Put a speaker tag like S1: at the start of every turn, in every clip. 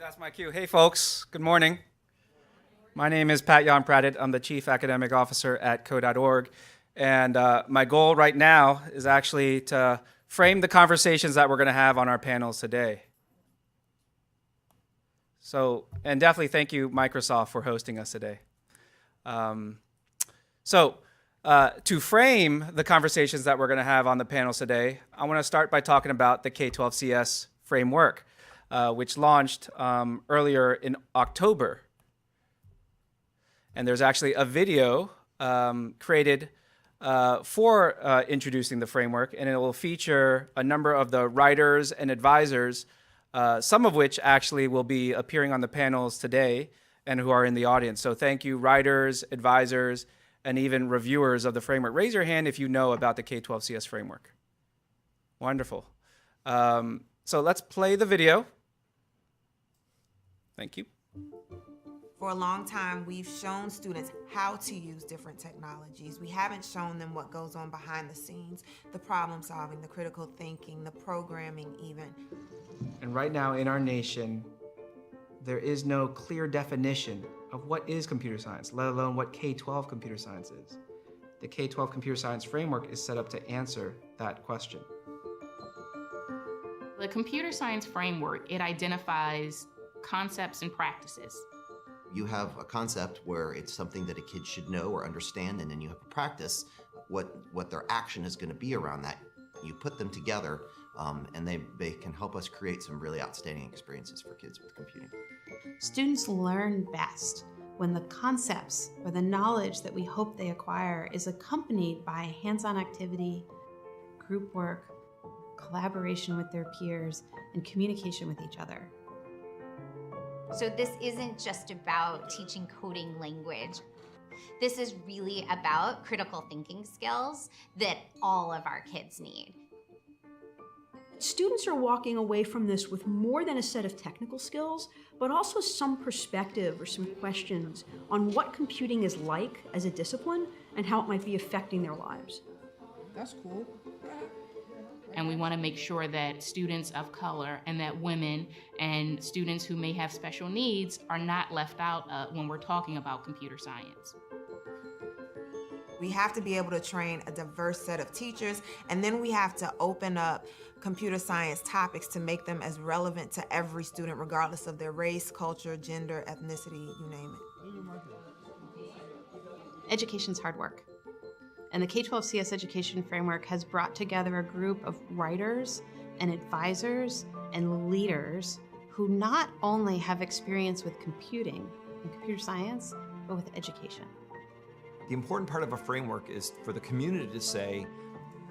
S1: That's my cue. Hey, folks. Good morning. My name is Pat Jan Pradit. I'm the Chief Academic Officer at K12. And my goal right now is actually to frame the conversations that we're going to have on our panels today. And definitely thank you, Microsoft, for hosting us today. To frame the conversations that we're going to have on the panels today, I want to start by talking about the K12 CS Framework, which launched earlier in October. And there's actually a video created for introducing the framework, and it will feature a number of the writers and advisors, some of which actually will be appearing on the panels today and who are in the audience. So thank you, writers, advisors, and even reviewers of the framework. Raise your hand if you know about the K12 CS Framework. Wonderful. So let's play the video. Thank you.
S2: For a long time, we've shown students how to use different technologies. We haven't shown them what goes on behind the scenes, the problem solving, the critical thinking, the programming even.
S1: And right now in our nation, there is no clear definition of what is computer science, let alone what K12 computer science is. The K12 computer science framework is set up to answer that question.
S3: The computer science framework, it identifies concepts and practices.
S4: You have a concept where it's something that a kid should know or understand, and then you have to practice what their action is going to be around that. You put them together, and they can help us create some really outstanding experiences for kids with computing.
S5: Students learn best when the concepts or the knowledge that we hope they acquire is accompanied by hands-on activity, group work, collaboration with their peers, and communication with each other.
S6: So this isn't just about teaching coding language. This is really about critical thinking skills that all of our kids need.
S7: Students are walking away from this with more than a set of technical skills, but also some perspective or some questions on what computing is like as a discipline and how it might be affecting their lives.
S2: That's cool.
S3: And we want to make sure that students of color and that women and students who may have special needs are not left out when we're talking about computer science.
S2: We have to be able to train a diverse set of teachers, and then we have to open up computer science topics to make them as relevant to every student, regardless of their race, culture, gender, ethnicity, you name it.
S5: Education's hard work. And the K12 CS Education Framework has brought together a group of writers and advisors and leaders who not only have experience with computing and computer science, but with education.
S8: The important part of a framework is for the community to say,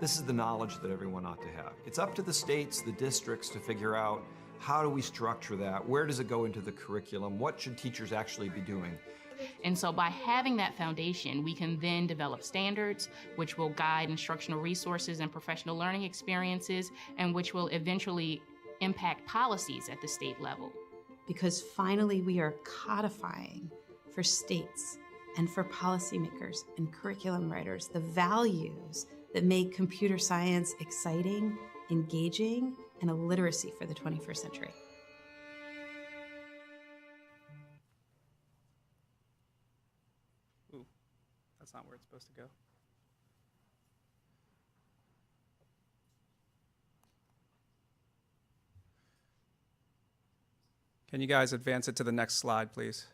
S8: this is the knowledge that everyone ought to have. It's up to the states, the districts to figure out how do we structure that? Where does it go into the curriculum? What should teachers actually be doing?
S3: And so by having that foundation, we can then develop standards, which will guide instructional resources and professional learning experiences, and which will eventually impact policies at the state level.
S5: Because finally we are codifying for states and for policymakers and curriculum writers the values that make computer science exciting, engaging, and a literacy for the 21st century.
S1: That's not where it's supposed to go. Can you guys advance it to the next slide, please?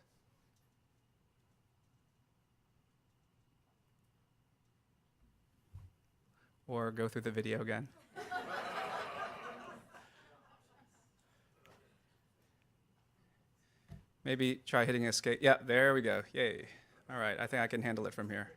S1: Or go through the video again. Maybe try hitting escape. Yeah, there we go. Yay. All right, I think I can handle it from here.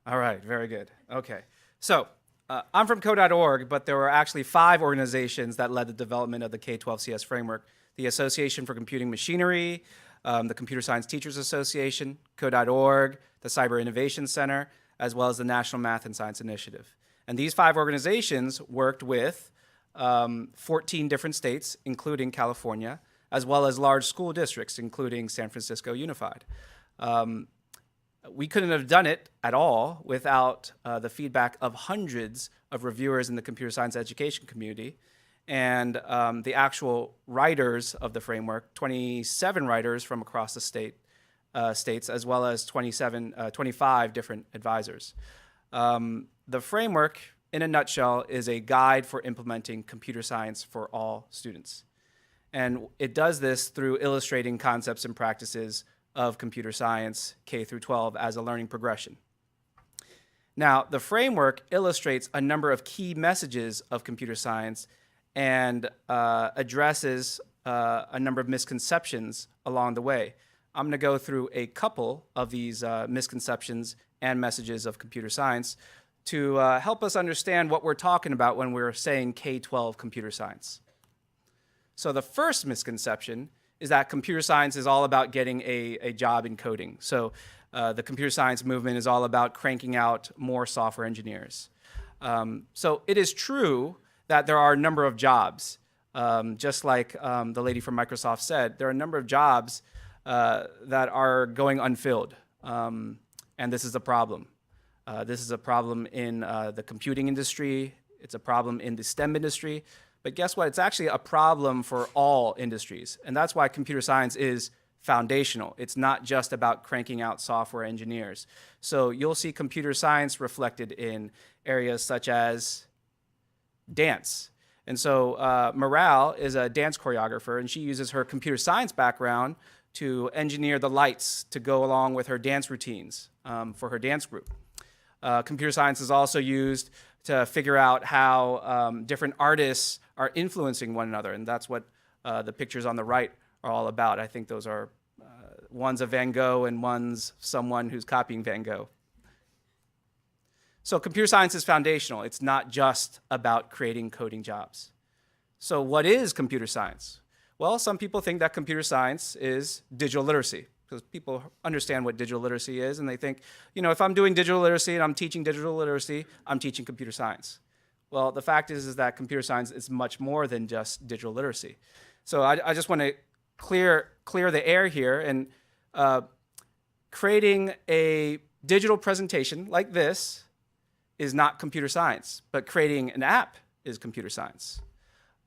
S1: All right, very good. Okay, so I'm from K12, but there were actually 5 organizations that led the development of the K12 CS framework: the Association for Computing Machinery, the Computer Science Teachers Association, K12, the Cyber Innovation Center, as well as the National Math and Science Initiative. And these 5 organizations worked with 14 different states, including California, as well as large school districts, including San Francisco Unified. We couldn't have done it at all without the feedback of hundreds of reviewers in the computer science education community. and the actual writers of the framework, 27 writers from across the states, as well as 25 different advisors. The framework, in a nutshell, is a guide for implementing computer science for all students. And it does this through illustrating concepts and practices of computer science K through 12 as a learning progression. Now, the framework illustrates a number of key messages of computer science and addresses a number of misconceptions along the way. I'm going to go through a couple of these misconceptions and messages of computer science to help us understand what we're talking about when we're saying K-12 computer science. So the first misconception is that computer science is all about getting a job in coding. So the computer science movement is all about cranking out more software engineers. So it is true that there are a number of jobs. Just like the lady from Microsoft said, there are a number of jobs that are going unfilled, and this is a problem. This is a problem in the computing industry. It's a problem in the STEM industry. But guess what? It's actually a problem for all industries. And that's why computer science is foundational. It's not just about cranking out software engineers. So you'll see computer science reflected in areas such as dance. And so Morale is a dance choreographer, and she uses her computer science background to engineer the lights to go along with her dance routines for her dance group. Computer science is also used to figure out how different artists are influencing one another, and that's what the pictures on the right are all about. I think those are one's a Van Gogh and one's someone who's copying Van Gogh. So computer science is foundational. It's not just about creating coding jobs. So what is computer science? Well, some people think that computer science is digital literacy, because people understand what digital literacy is, and they think, you know, if I'm doing digital literacy and I'm teaching digital literacy, I'm teaching computer science. Well, the fact is that computer science is much more than just digital literacy. So I just want to clear the air here, and creating a digital presentation like this is not computer science, but creating an app is computer science.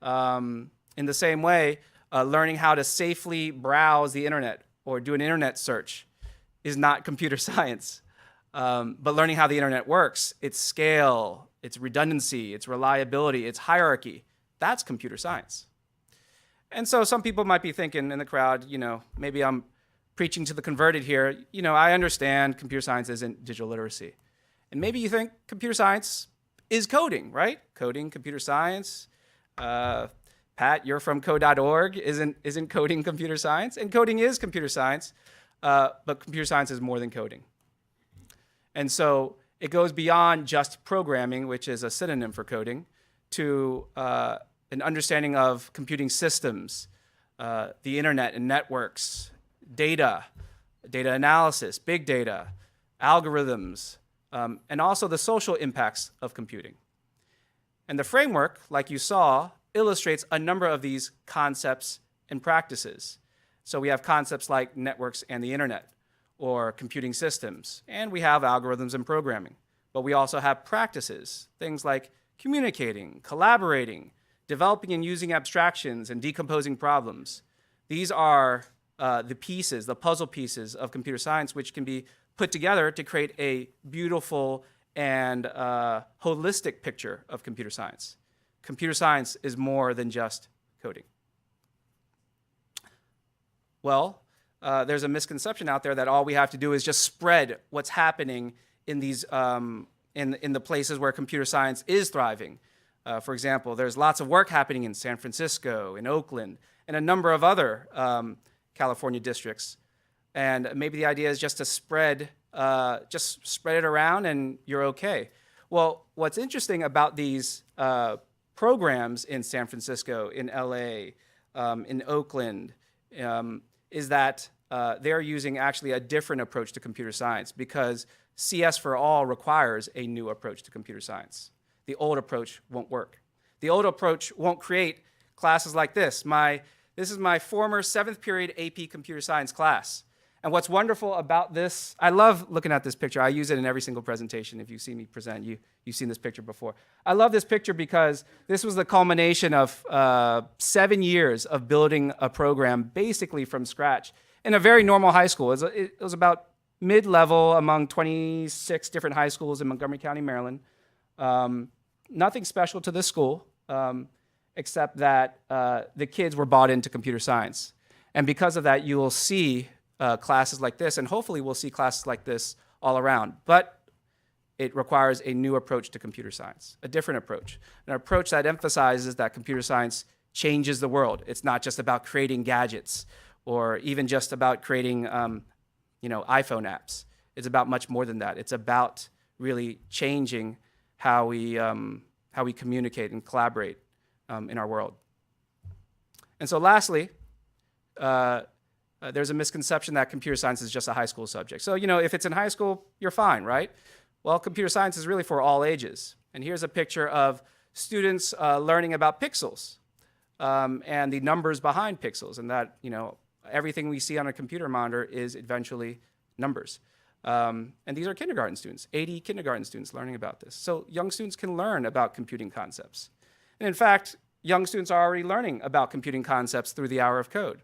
S1: In the same way, learning how to safely browse the internet or do an internet search is not computer science. But learning how the internet works, its scale, its redundancy, its reliability, its hierarchy, that's computer science. And so some people might be thinking in the crowd, you know, maybe I'm preaching to the converted here. You know, I understand computer science isn't digital literacy. And maybe you think computer science is coding, right? Coding, computer science. Pat, you're from K12 isn't coding computer science? And coding is computer science, but computer science is more than coding. And so it goes beyond just programming, which is a synonym for coding, to an understanding of computing systems, the internet and networks, data analysis, big data, algorithms, and also the social impacts of computing. And the framework, like you saw, illustrates a number of these concepts and practices. So we have concepts like networks and the internet, or computing systems, and we have algorithms and programming. But we also have practices, things like communicating, collaborating, developing and using abstractions, and decomposing problems. These are the pieces, the puzzle pieces of computer science, which can be put together to create a beautiful and holistic picture of computer science. Computer science is more than just coding. Well, there's a misconception out there that all we have to do is just spread what's happening in these in the places where computer science is thriving. For example, there's lots of work happening in San Francisco, in Oakland, and a number of other California districts. And maybe the idea is just to spread it around and you're okay. Well, what's interesting about these programs in San Francisco, in LA, in Oakland, is that they're using actually a different approach to computer science, because CS for All requires a new approach to computer science. The old approach won't work. The old approach won't create classes like this. This is my former 7th period AP computer science class. And what's wonderful about this, I love looking at this picture. I use it in every single presentation. If you see me present, you've seen this picture before. I love this picture because this was the culmination of 7 years of building a program basically from scratch in a very normal high school. It was about mid-level among 26 different high schools in Montgomery County, Maryland. Nothing special to this school, except that the kids were bought into computer science. And because of that, you will see classes like this, and hopefully we'll see classes like this all around. But it requires a new approach to computer science, a different approach, an approach that emphasizes that computer science changes the world. It's not just about creating gadgets or even just about creating iPhone apps. It's about much more than that. It's about really changing how we communicate and collaborate in our world. And so lastly, there's a misconception that computer science is just a high school subject. So, if it's in high school, you're fine, right? Well, computer science is really for all ages. And here's a picture of students learning about pixels and the numbers behind pixels, and that, everything we see on a computer monitor is eventually numbers. And these are kindergarten students, 80 kindergarten students learning about this. So young students can learn about computing concepts. And in fact, young students are already learning about computing concepts through the Hour of Code.